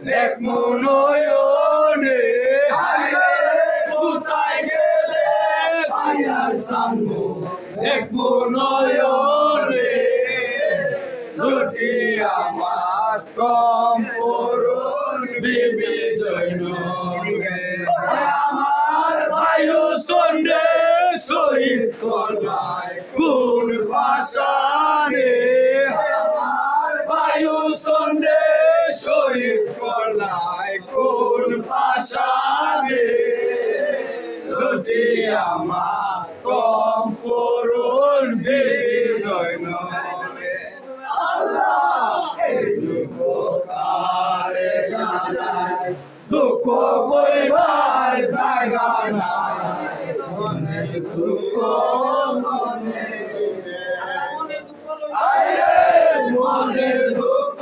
এক মনয়নে কোথায় গেলে ভাইয়ার সামু এক মনয়নে লুটি আমার কম করুন বিবি জৈনবে আমার বায়ু সন্ডে শহীদ কলায় কোন ভাষানে আমার বায়ু সন্ডে শহীদ কলায় কোন ভাষানে লুটি আমার কম করুন বিবি জৈনবে আল্লাহ এই দুঃখকারে জানাই দুঃখ কইবার জায়গা নাই মনে দুঃখ মনে আরে মনে দুঃখ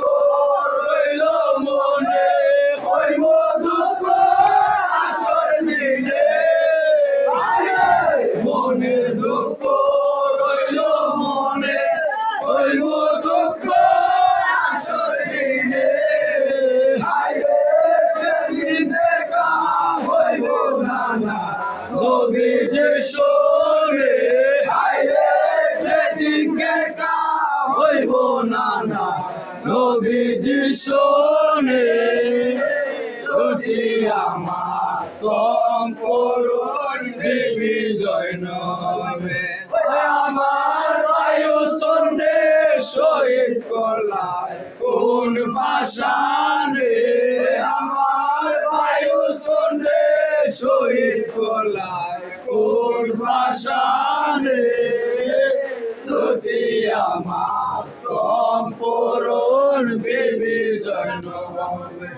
রইল মনে হইব দুঃখ আসর দিনে আরে মনে দুঃখ রইল মনে হইব দুঃখ আসর দিনে আরে যেদিন দেখা হইব না নবীজির শোনে আরে যেদিন দেখা হইব না নবীজির শোনে লুটি আমার কম করুন বিবি জৈনবে আমার বায়ু সন্ডে শহীদ কলায় কোন ভাষানে আমার বায়ু সন্ডে শহীদ কলায় কোন ভাষানে লুটি আমার কম করুন বিবি জৈনবে